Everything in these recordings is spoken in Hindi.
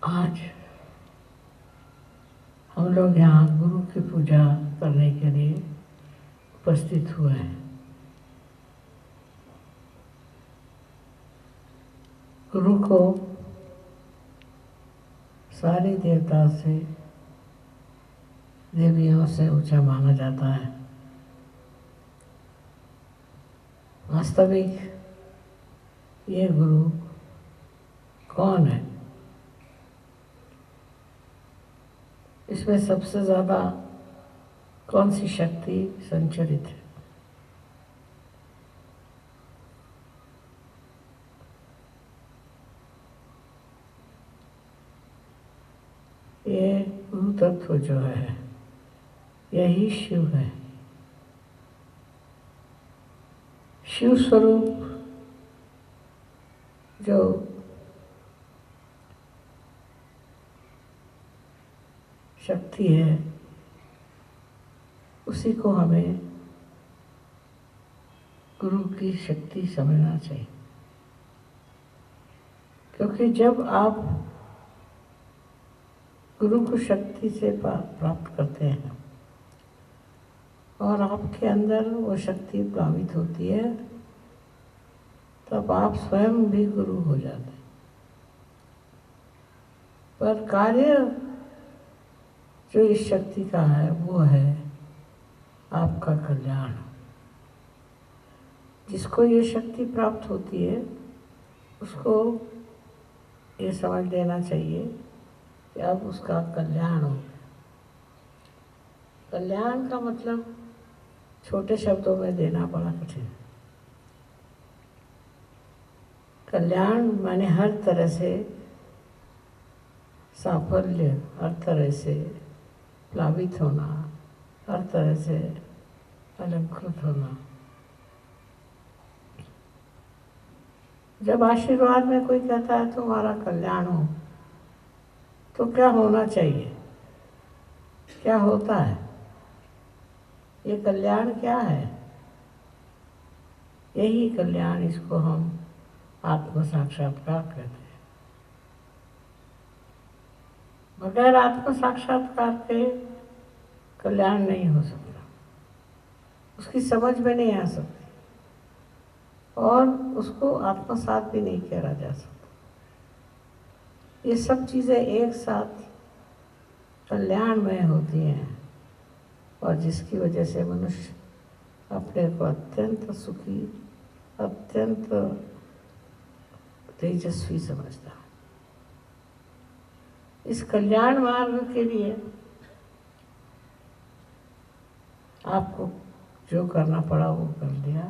आज हम लोग यहाँ गुरु की पूजा करने के लिए उपस्थित हुए हैं। गुरु को सारी देवता से देवियों से ऊंचा माना जाता है। वास्तविक ये गुरु कौन है? इसमें सबसे ज़्यादा कौन सी शक्ति संचरित है? ये गुरु तत्व जो है यही शिव है। शिव स्वरूप जो शक्ति है उसी को हमें गुरु की शक्ति समझना चाहिए, क्योंकि जब आप गुरु को शक्ति से प्राप्त करते हैं और आपके अंदर वो शक्ति प्लावित होती है, तब आप स्वयं भी गुरु हो जाते हैं। पर कार्य जो इस शक्ति का है वो है आपका कल्याण। जिसको ये शक्ति प्राप्त होती है उसको ये समझ लेना चाहिए कि अब उसका कल्याण हो। कल्याण का मतलब छोटे शब्दों में देना बड़ा कठिन है। कल्याण माने हर तरह से साफल्य, हर तरह से प्लावित होना, हर तरह से अलंकृत होना। जब आशीर्वाद में कोई कहता है तुम्हारा कल्याण हो, तो क्या होना चाहिए? क्या होता है? ये कल्याण क्या है? यही कल्याण, इसको हम आत्म साक्षात्कार कहते हैं। बगैर आत्म साक्षात्कार के कल्याण नहीं हो सकता, उसकी समझ में नहीं आ सकती और उसको आत्मसात भी नहीं करा जा सकता। ये सब चीज़ें एक साथ कल्याणमय होती हैं और जिसकी वजह से मनुष्य अपने को अत्यंत सुखी, अत्यंत तेजस्वी समझता है। इस कल्याण मार्ग के लिए आपको जो करना पड़ा वो कर लिया,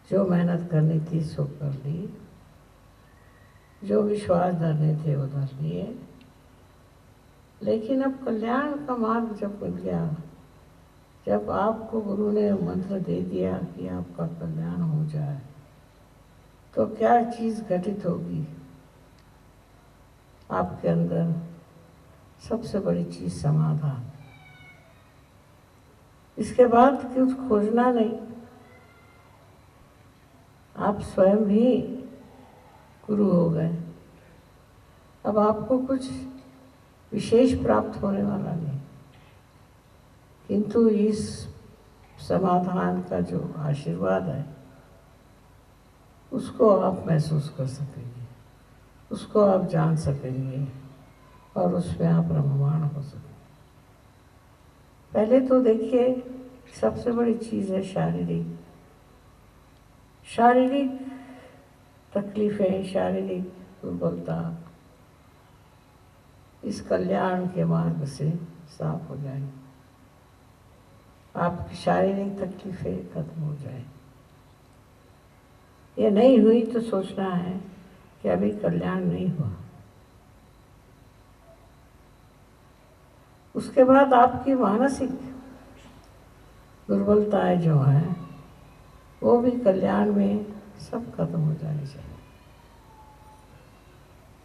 जो मेहनत करनी थी सो कर ली, जो विश्वास धरने थे वो धर लिए। लेकिन अब कल्याण का मार्ग जब मिल गया, जब आपको गुरु ने मंत्र दे दिया कि आपका कल्याण हो जाए, तो क्या चीज़ घटित होगी? आपके अंदर सबसे बड़ी चीज़ समाधान। इसके बाद कुछ खोजना नहीं, आप स्वयं ही गुरु हो गए। अब आपको कुछ विशेष प्राप्त होने वाला नहीं, किंतु इस समाधान का जो आशीर्वाद है उसको आप महसूस कर सकेंगे, उसको आप जान सकेंगे और उसमें आप रममाण हो सकेंगे। पहले तो देखिए, सबसे बड़ी चीज़ है शारीरिक तकलीफ़ें, शारीरिक दुर्बलता इस कल्याण के मार्ग से साफ हो जाएंगी। आपकी शारीरिक तकलीफ़ें खत्म हो जाए। ये नहीं हुई तो सोचना है कि अभी कल्याण नहीं हुआ। उसके बाद आपकी मानसिक दुर्बलताएं जो हैं वो भी कल्याण में सब खत्म हो जानी चाहिए।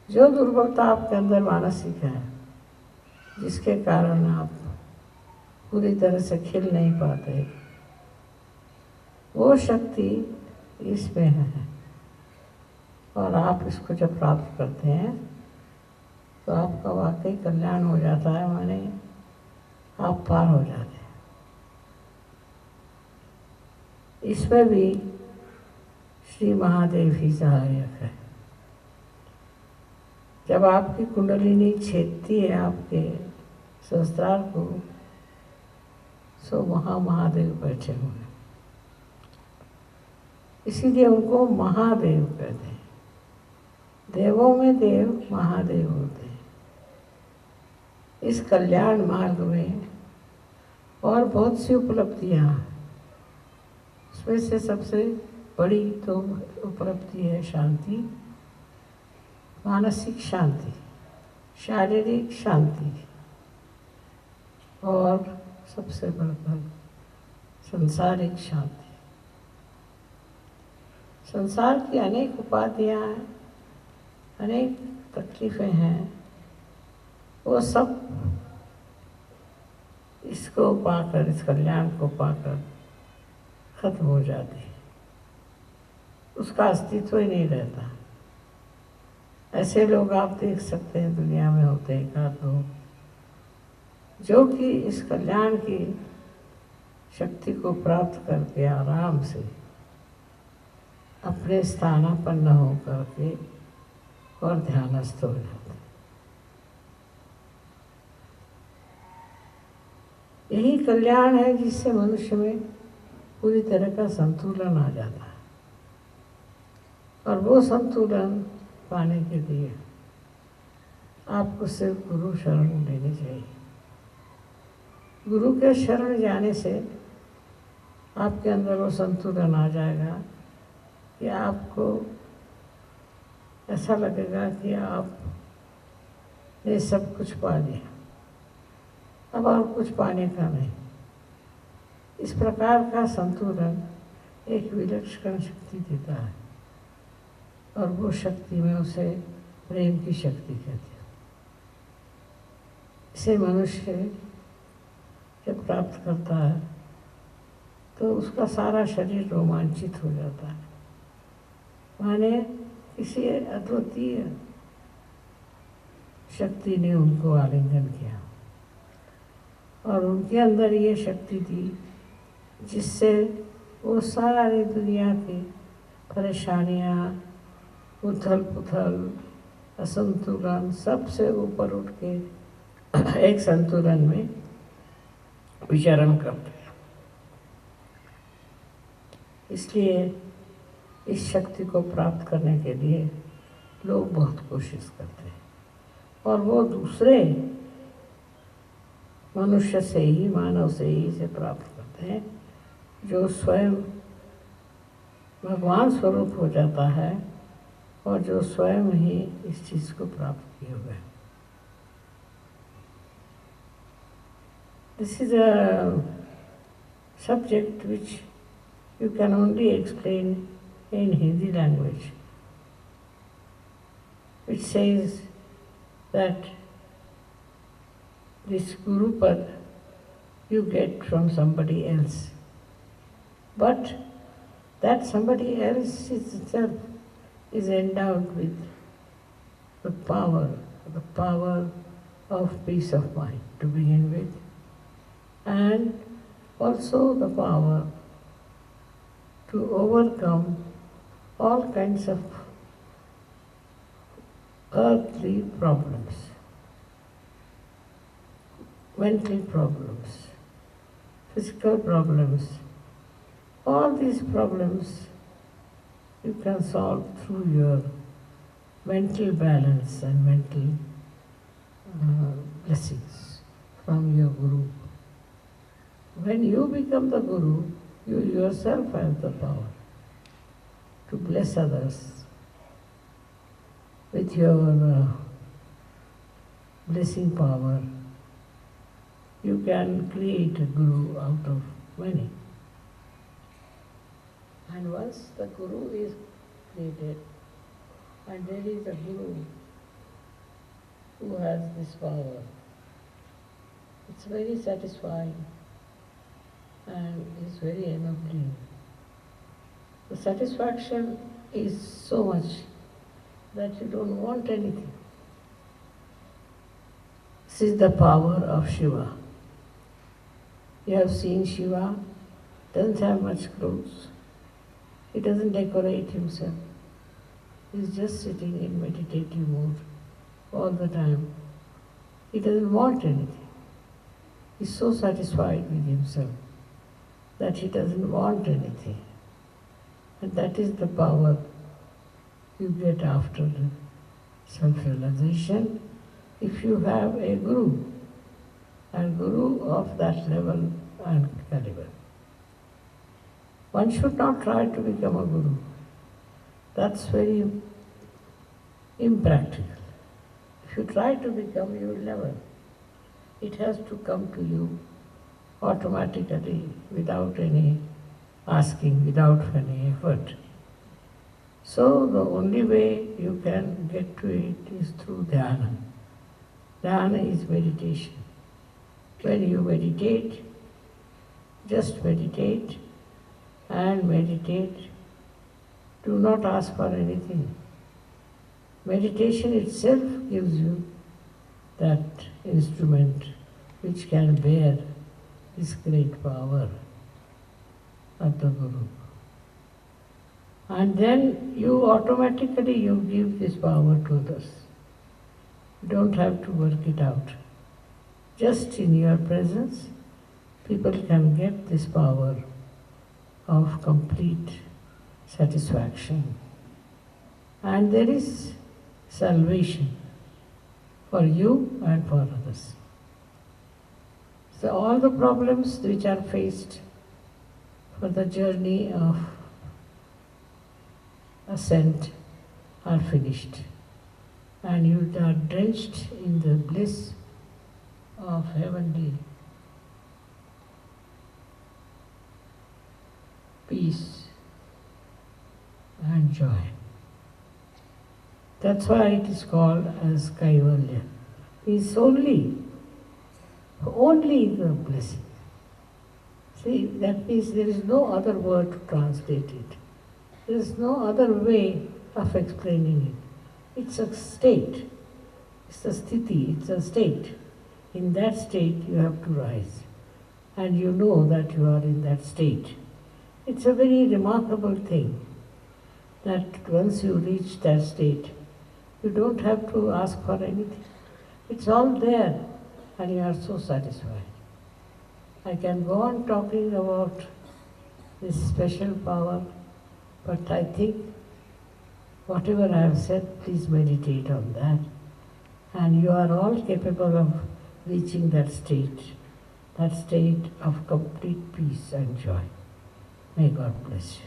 जो दुर्बलता आपके अंदर मानसिक है, जिसके कारण आप पूरी तरह से खिल नहीं पाते, वो शक्ति इसमें है और आप इसको जब प्राप्त करते हैं तो आपका वाकई कल्याण हो जाता है, माने आप पार हो जाते हैं। इसमें भी श्री महादेव ही सहायक है। जब आपकी कुंडलिनी छेदती है आपके सहस्त्रार को, सो वहाँ महादेव बैठे हुए हैं, इसीलिए उनको महादेव कहते हैं। देवों में देव महादेव होते हैं। इस कल्याण मार्ग में और बहुत सी उपलब्धियाँ हैं। उसमें से सबसे बड़ी तो उपलब्धि है शांति, मानसिक शांति, शारीरिक शांति, और सबसे बढ़कर सांसारिक शांति। संसार की अनेक उपाधियाँ हैं, अनेक तकलीफ़ें हैं, वो सब इसको पाकर, इस कल्याण को पाकर खत्म हो जाती है। उसका अस्तित्व ही नहीं रहता। ऐसे लोग आप देख सकते हैं दुनिया में होते हैं एकाध लोग, जो कि इस कल्याण की शक्ति को प्राप्त करके आराम से अपने स्थानापन्न हो करके और ध्यानस्थ हो जाते हैं। यही कल्याण है जिससे मनुष्य में पूरी तरह का संतुलन आ जाता है। और वो संतुलन पाने के लिए आपको सिर्फ गुरु शरण लेनी चाहिए। गुरु के शरण जाने से आपके अंदर वो संतुलन आ जाएगा कि आपको ऐसा लगेगा कि आपने सब कुछ पा लिया, अब और कुछ पाने का नहीं। इस प्रकार का संतुलन एक विलक्षण शक्ति देता है, और वो शक्ति में उसे प्रेम की शक्ति कहते हैं। इसे मनुष्य जब प्राप्त करता है तो उसका सारा शरीर रोमांचित हो जाता है, माने किसी अद्वितीय शक्ति ने उनको आलिंगन किया और उनके अंदर ये शक्ति थी जिससे वो सारी दुनिया की परेशानियाँ, उथल पुथल, असंतुलन, सबसे ऊपर उठ के एक संतुलन में विचरण करते हैं। इसलिए इस शक्ति को प्राप्त करने के लिए लोग बहुत कोशिश करते हैं, और वो दूसरे मनुष्य से ही, मानव से ही इसे प्राप्त करते हैं, जो स्वयं भगवान स्वरूप हो जाता है और जो स्वयं ही इस चीज़ को प्राप्त किए हुए हैं। This is a subject which you can only explain in Hindi language, which says that this Guru Pad you get from somebody else, but that somebody else itself is endowed with the power of peace of mind to begin with, and also the power to overcome all kinds of earthly problems, mental problems, physical problems. All these problems you can solve through your mental balance and mental blessings from your Guru. When you become the Guru, you yourself have the power to bless others with your blessing power. You can create a Guru out of many. And once the Guru is created, and there is a Guru who has this power, it's very satisfying and is very ennobling. The satisfaction is so much that you don't want anything. This is the power of Shiva. You have seen Shiva, doesn't have much clothes. He doesn't decorate himself. He's just sitting in meditative mood all the time. He doesn't want anything. He's so satisfied with himself that he doesn't want anything. And that is the power you get after the self-realization if you have a guru, and guru of that level and caliber. One should not try to become a guru. That's very impractical. If you try to become, you will never. It has to come to you automatically, without any asking, without any effort. So the only way you can get to it is through dhyana. Dhyana is meditation. When you meditate, just meditate and meditate. Do not ask for anything. Meditation itself gives you that instrument which can bear this great power of the Guru. And then you automatically give this power to others. You don't have to work it out. Just in your presence, people can get this power of complete satisfaction. And there is salvation for you and for others. So all the problems which are faced for the journey of ascent are finished, and you are drenched in the bliss of heavenly peace and joy. That's why it is called as Kaivalya. It's only the blessing. See, that means there is no other word to translate it. There is no other way of explaining it. It's a state. It's a sthiti, it's a state. In that state you have to rise. And you know that you are in that state. It's a very remarkable thing that once you reach that state, you don't have to ask for anything. It's all there and you are so satisfied. I can go on talking about this special power, but I think whatever I have said, please meditate on that. And you are all capable of reaching that state of complete peace and joy. May God bless you.